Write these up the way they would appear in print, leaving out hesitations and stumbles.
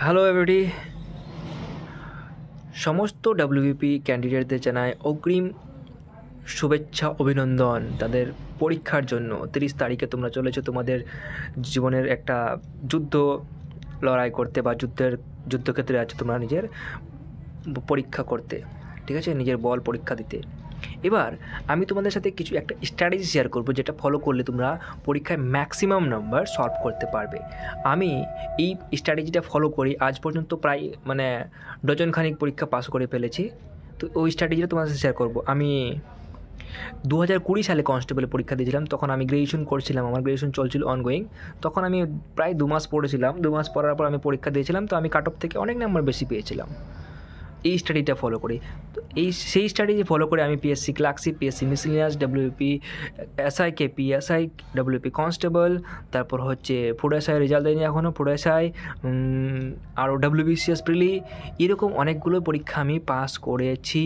Hello everybody, সমস্ত WBP ক্যান্ডিডেটদের জানায় অগ্রিম শুভেচ্ছা অভিনন্দন। তাদের পরীক্ষার জন্য 30 তারিখে তোমরা চলেছো তোমাদের জীবনের একটা যুদ্ধ লড়াই করতে বা যুদ্ধক্ষেত্রে আছো তোমরা নিজের পরীক্ষা করতে, ঠিক আছে, নিজের বল পরীক্ষা দিতে। এবার আমি তোমাদের সাথে কিছু একটা স্ট্র্যাটেজি শেয়ার করবো যেটা ফলো করলে তোমরা পরীক্ষায় ম্যাক্সিমাম নাম্বার সলভ করতে পারবে। আমি এই স্ট্র্যাটেজিটা ফলো করি, আজ পর্যন্ত প্রায় ডজনখানিক পরীক্ষা পাস করে ফেলেছি। তো ওই স্ট্র্যাটেজিটা তোমাদের সাথে শেয়ার করবো। আমি 2020 সালে কনস্টেবলে পরীক্ষা দিয়েছিলাম, তখন আমি গ্র্যাজুয়েশন করছিলাম, আমার গ্র্যাজুয়েশন চলছিল অনগোয়িং। তখন আমি প্রায় 2 মাস পড়েছিলাম, 2 মাস পড়ার পর আমি পরীক্ষা দিয়েছিলাম। তো আমি কাট অফ থেকে অনেক নাম্বার বেশি পেয়েছিলাম। এই স্টাডিটা ফলো করি। তো সেই স্টাডি ফলো করে আমি PSC clerkship, PSC miscellaneous, WP SI KP, SI WP constable, তারপর হচ্ছে ফুড এসআই রেজাল্ট দেয়নি এখনও, ফুড এসআই, আরও ডাব্লিউবিসিএস প্রিলি, এরকম অনেকগুলো পরীক্ষা আমি পাস করেছি।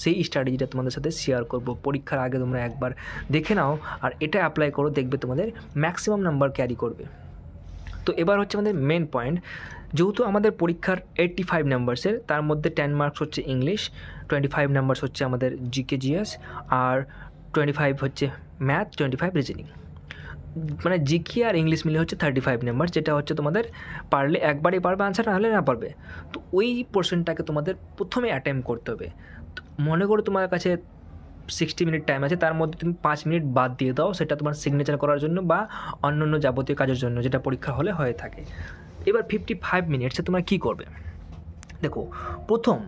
সেই স্ট্র্যাটেজিটা তোমাদের সাথে শেয়ার করব। পরীক্ষার আগে তোমরা একবার দেখে নাও আর এটা অ্যাপ্লাই করো, দেখবে তোমাদের ম্যাক্সিমাম নাম্বার ক্যারি করবে। তো এবার হচ্ছে আমাদের মেন পয়েন্ট। যেহেতু আমাদের পরীক্ষার 85 নাম্বারসের, তার মধ্যে 10 মার্কস হচ্ছে ইংলিশ, 25 নাম্বারস হচ্ছে আমাদের জিকে জিএস, আর 25 হচ্ছে ম্যাথ, 25 রিজনিং। মানে জিকে আর ইংলিশ মিলে হচ্ছে 35 নাম্বার, যেটা হচ্ছে তোমাদের পারলে একবারই পারবে আনসার, না হলে না পারবে। তো ওই পোর্শনটাকে তোমাদের প্রথমে অ্যাটেম্প করতে হবে। মনে করো তোমার কাছে 60 মিনিট টাইম আছে, তার মধ্যে তুমি 5 মিনিট বাদ দিয়ে দাও, সেটা তোমার সিগনেচার করার জন্য বা অন্যান্য যাবতীয় কাজের জন্য, যেটা পরীক্ষা হলে হয়ে থাকে। এবার 55 মিনিটসে তোমরা কী করবে? দেখো, প্রথম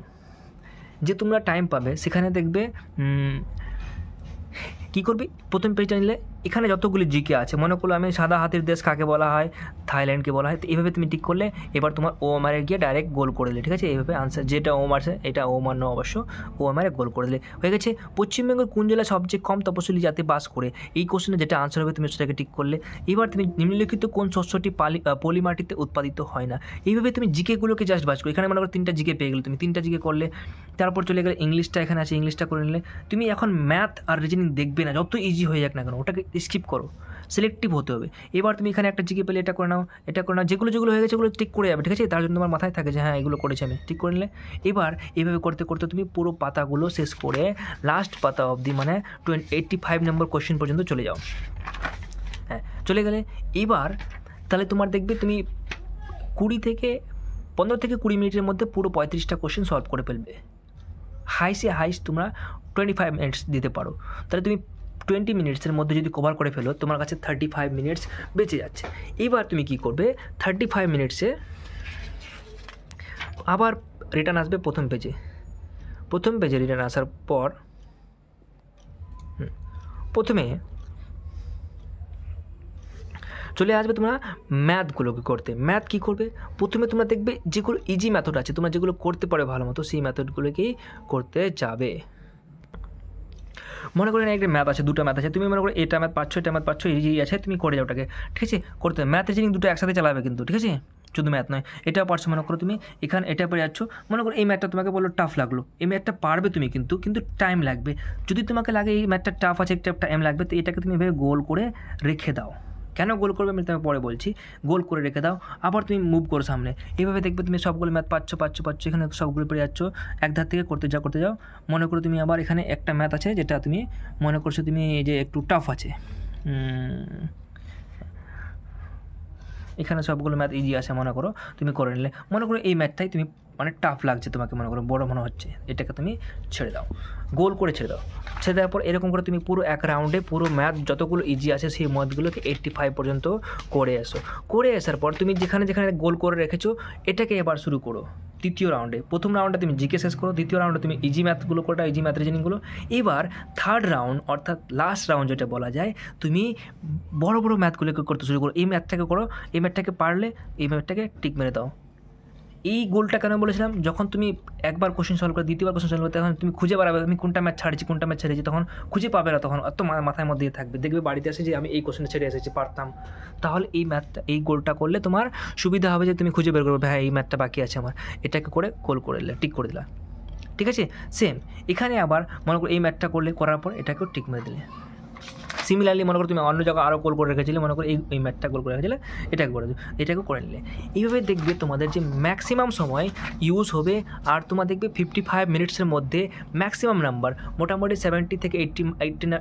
যে তোমরা টাইম পাবে সেখানে দেখবে কী করবে, প্রথম পেজটা নিলে এখানে যতগুলি জিকে আছে, মনে করলো আমি সাদা হাতির দেশ কাকে বলা হয়, থাইল্যান্ডকে বলা হয়। তো এইভাবে তুমি টিক করলে এবার তোমার ওএমআরে গিয়ে ডাইরেক্ট গোল করে দিলে, ঠিক আছে। এইভাবে আনসার যেটা ওএমআর আছে, এটা ওএমআর নয় অবশ্য, ওএমআরে গোল করে দিলে হয়ে গেছে। পশ্চিমবঙ্গের কোন জেলা সবচেয়ে কম তপশিলি জাতি বাস করে, এই কোশ্চেনে যেটা আনসার হবে তুমি সেটাকে টিক করলে। এবার তুমি নিম্নলিখিত কোন শস্যটি পলিমাটিতে উৎপাদিত হয় না, এইভাবে তুমি জিকেগুলোকে জাস্ট বাস করো। এখানে মনে করো 3টা জিকে পেয়ে গেলে, তুমি 3টা জিকে করলে। তারপর চলে গেলে ইংলিশটা এখানে আছে, ইংলিশটা করে নিলে। তুমি এখন ম্যাথ আর রিজনিং দেখবে না, যত ইজি হয়ে যাক না কেন, ওটাকে স্কিপ করো, সিলেক্টিভ হতে হবে। এবার তুমি এখানে একটা জিকে পেলে এটা করে নাও, এটা করে নাও, যেগুলো হয়ে গেছে ওগুলো ঠিক করে যাবে, ঠিক আছে। তার জন্য তোমার মাথায় থাকে যে হ্যাঁ এগুলো করেছি আমি, ঠিক করে নিলে। এবার এইভাবে করতে করতে তুমি পুরো পাতাগুলো শেষ করে লাস্ট পাতা অবধি, মানে 85 নম্বর কোশ্চেন পর্যন্ত চলে যাও। হ্যাঁ, চলে গেলে এবার তাহলে তোমার দেখবে তুমি 15 থেকে 20 মিনিটের মধ্যে পুরো 35টা কোশ্চেন সলভ করে ফেলবে। হাইস তোমরা 25 মিনিটস দিতে পারো, তাহলে তুমি 20 মিনিটসের মধ্যে যদি কভার করে ফেলো, তোমার কাছে 35 মিনিটস বেঁচে যাচ্ছে। এবার তুমি কি করবে, 35 মিনিটসে আবার রিটার্ন আসবে প্রথম পেজে রিটার্ন আসার পর প্রথমে চলে আসবে তোমরা ম্যাথগুলোকে করতে। ম্যাথ কী করবে, প্রথমে তোমরা দেখবে যেগুলো ইজি মেথড আছে, তোমরা যেগুলো করতে পারো ভালো মতো, সেই মেথডগুলোকেই করতে যাবে। মনে করেন একটা ম্যাথ আছে, 2টা ম্যাথ আছে, তুমি মনে করো এটা ম্যাথ পাচ্ছ, ইজি আছে, তুমি করে যাও ওটাকে, ঠিক আছে। করতে ম্যাথ রিজনিং দুটো একসাথে চালাবে কিন্তু, ঠিক আছে, শুধু ম্যাথ নয়। এটাও পারছো, মনে করো তুমি এখানে এটা পড়ে যাচ্ছ, মনে করো এই ম্যাথটা তোমাকে বললো টাফ লাগলো, এই ম্যাথটা পারবে তুমি, কিন্তু টাইম লাগবে। যদি তোমাকে লাগে এই ম্যাথটা টাফ আছে, একটা টাইম লাগবে, তো এটাকে তুমি এভাবে গোল করে রেখে দাও। কেন গোল করবে আমি তোমাকে পরে বলছি। গোল করে রেখে দাও, আবার তুমি মুভ করো সামনে, এইভাবে দেখবে তুমি সবগুলো ম্যাথ পাচ্ছ, এখানে সবগুলো পেয়ে যাচ্ছ। এক ধার থেকে করতে যাও। মনে করো তুমি আবার এখানে একটা ম্যাথ আছে যেটা তুমি মনে করছো তুমি যে একটু টাফ আছে, এখানে সবগুলো ম্যাথ ইজি আছে, মনে করো তুমি করে নিলে। মনে করো এই ম্যাথটাই তুমি মানে টাফ লাগছে তোমাকে, মনে করো বড় মনে হচ্ছে, এটাকে তুমি ছেড়ে দাও, গোল করে ছেড়ে দেওয়ার পর এরকম করে তুমি পুরো এক রাউন্ডে পুরো ম্যাথ যতগুলো ইজি আছে সেই ম্যাথগুলোকে 85 পর্যন্ত করে আসার পর তুমি যেখানে গোল করে রেখেছো এটাকে এবার শুরু করো তৃতীয় রাউন্ডে। প্রথম রাউন্ডে তুমি জিকে শেষ করো, দ্বিতীয় রাউন্ডে তুমি ইজি ম্যাথগুলো করো, ইজি ম্যাথ রিজনিংগুলো। এবার থার্ড রাউন্ড অর্থাৎ লাস্ট রাউন্ড যেটা বলা যায়, তুমি বড় ম্যাথগুলোকে করতে শুরু করো। এই ম্যাথটাকে করো, এই ম্যাথটাকে পারলে এই ম্যাথটাকে টিক মেরে দাও। এই গোলটা কেন বলেছিলাম, যখন তুমি একবার কোশ্চেন সলভ করে দ্বিতীয়বার কোশ্চেন সলভ করতে, তখন তুমি খুঁজে বেড়াবে আমি কোনটা ম্যাথ ছেড়েছি, তখন খুঁজে পাবে না, তখন অত মাথায় মধ্যে থাকবে, দেখবে বাড়িতে আসে যে আমি এই কোশ্চেনটা ছেড়ে এসেছি, পারতাম। তাহলে এই গোলটা করলে তোমার সুবিধা হবে যে তুমি খুঁজে বের করবে, হ্যাঁ এই ম্যাথটা বাকি আছে আমার, এটাকে করে গোল করে দিলে, টিক করে দিলা, ঠিক আছে। সেম এখানে আবার মনে করো এই ম্যাথটা করার পর এটাকেও টিক মেরে দিলে। সিমিলারলি মনে করো তুমি অন্য জায়গায় আরও গোল করে রেখেছিলে, মনে করো এই ম্যাথটা গোল করে রেখেছিলে, এটাকে করে দিও, এটাকেও করে নিলে। এইভাবে দেখবে তোমাদের যে ম্যাক্সিমাম সময় ইউজ হবে, আর তোমার দেখবে 55 মিনিটসের মধ্যে ম্যাক্সিমাম নাম্বার মোটামুটি 70 থেকে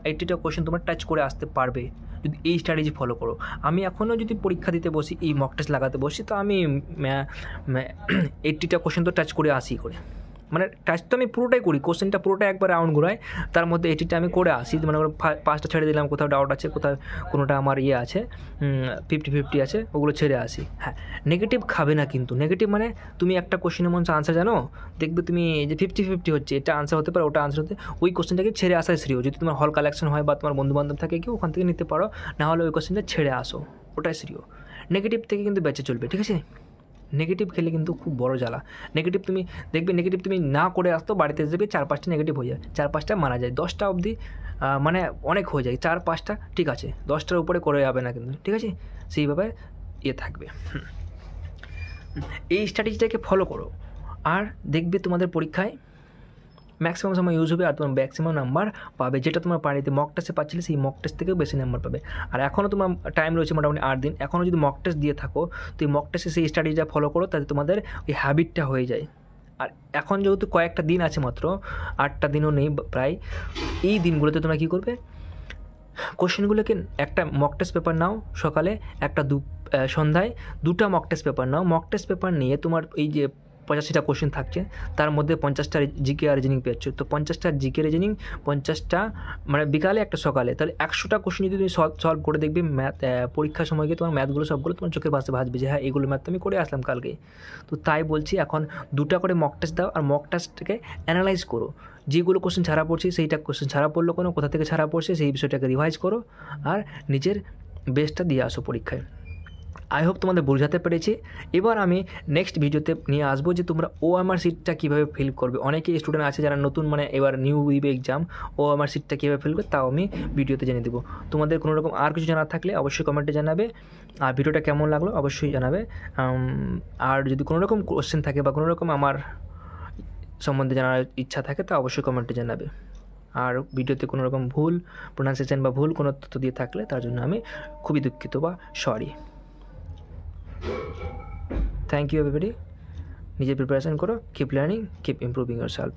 80টা কোয়েশ্চেন তোমরা টাচ করে আসতে পারবে যদি এই স্ট্র্যাটেজি ফলো করো। আমি এখনও যদি পরীক্ষা দিতে বসি, এই মক টেস্ট লাগাতে বসি, তো আমি 80টা কোয়েশ্চেন তো টাচ করে আসি করে, মানে টাচ তো আমি পুরোটাই করি, কোশ্চেনটা পুরোটা একবার রাউন্ড ঘুরাই, তার মধ্যে 80টা আমি করে আসি। মানে 5টা ছেড়ে দিলাম, কোথাও ডাউট আছে, কোথাও কোনোটা আমার আছে 50-50 আছে, ওগুলো ছেড়ে আসি। হ্যাঁ, নেগেটিভ খাবে না কিন্তু। নেগেটিভ মানে তুমি একটা কোশ্চেনের মধ্যে আনসার জানো, দেখবে তুমি এই যে 50-50 হচ্ছে, এটা আনসার হতে পারে, ওটা আনসার হতে, ওই কোশ্চেনটাকে ছেড়ে আসাই শ্রেয়। যদি তোমার হল কালেকশন হয় বা তোমার বন্ধুবান্ধব থাকে, কেউ ওখান থেকে নিতে পারো, না হলে ওই কোশ্চেনটা ছেড়ে আসো, ওটাই শ্রেয়। নেগেটিভ থেকে কিন্তু বেঁচে চলবে, ঠিক আছে? নেগেটিভ খেলে কিন্তু খুব বড় জ্বালা। নেগেটিভ তুমি দেখবে, নেগেটিভ তুমি না করে আসতো, বাড়িতে যাবে 4-5টা নেগেটিভ হয়ে যায়, 4-5টা মারা যায়, 10টা অবধি মানে অনেক হয়ে যায়, 4-5টা ঠিক আছে, 10টার উপরে করে যাবে না কিন্তু, ঠিক আছে? সেইভাবে থাকবে। এই স্ট্র্যাটেজিটাকে ফলো করো, আর দেখবে তোমাদের পরীক্ষায় ম্যাক্সিমাম সময় ইউজ হবে, আর তোমার ম্যাক্সিমাম নাম্বার পাবে। যেটা তোমার বাড়িতে মক টেস্টে পাচ্ছিলে, সেই মক টেস্ট থেকেও বেশি নাম্বার পাবে। আর এখনও তোমার টাইম রয়েছে মোটামুটি 8 দিন, এখনও যদি মক টেস্ট দিয়ে থাকো, তো এই মক টেস্টে সেই স্ট্র্যাটেজিটা ফলো করো, তাতে তোমাদের ওই হ্যাবিটটা হয়ে যায়। আর এখন যেহেতু কয়েকটা দিন আছে, মাত্র 8টা দিনও নেই প্রায়, এই দিনগুলোতে তোমরা কী করবে, কোশ্চেনগুলোকে একটা মক টেস্ট পেপার নাও সকালে, একটা সন্ধ্যায় 2টা মক টেস্ট পেপার নাও। মক টেস্ট পেপার নিয়ে তোমার এই যে 85টা কোশ্চেন থাকছে, তার মধ্যে 50টা জিকে আর রিজনিং পেয়েছো, তো 50টা জিকে রিজনিং, 50টা মানে বিকালে, একটা সকালে, তাহলে 100টা কোশ্চেন যদি তুমি সলভ করে দেখবে, ম্যাথ পরীক্ষার সময় গিয়ে তোমার ম্যাথগুলো সবগুলো তোমার চোখের পাশে ভাসবে যে হ্যাঁ, এগুলো ম্যাথ আমি করে আসলাম কালকে। তো তাই বলছি, এখন 2টা করে মক টেস্ট দাও, আর মক টেস্টটাকে অ্যানালাইজ করো, যেগুলো কোশ্চেন ছাড়া পড়ছে, সেইটা কোশ্চেন ছাড়া পড়লো কোনো, কোথা থেকে ছাড়া পড়ছে, সেই বিষয়টাকে রিভাইজ করো, আর নিজের বেস্টটা দিয়ে আসো পরীক্ষায়। আই হোপ তোমাদের বোঝাতে পেরেছি। এবার আমি নেক্সট ভিডিওতে নিয়ে আসবো যে তোমরা OMR সিটটা কীভাবে ফিল করবে। অনেকেই স্টুডেন্ট আছে যারা নতুন, মানে এবার নিউ দিবে এক্সাম, OMR সিটটা কীভাবে ফিল করবে তাও আমি ভিডিওতে জানিয়ে দেবো। তোমাদের কোনো রকম আর কিছু জানার থাকলে অবশ্যই কমেন্টে জানাবে, আর ভিডিওটা কেমন লাগলো অবশ্যই জানাবে। আর যদি কোনো রকম কোশ্চেন থাকে বা কোনো রকম আমার সম্বন্ধে জানার ইচ্ছা থাকে, তা অবশ্যই কমেন্টে জানাবে। আর ভিডিওতে কোনো রকম ভুল প্রোনাউন্সিয়েশন বা ভুল কোনো তথ্য দিয়ে থাকলে তার জন্য আমি খুবই দুঃখিত বা সরি। Thank you everybody. নিজে প্রিপারেশন করো, keep learning, keep improving yourself.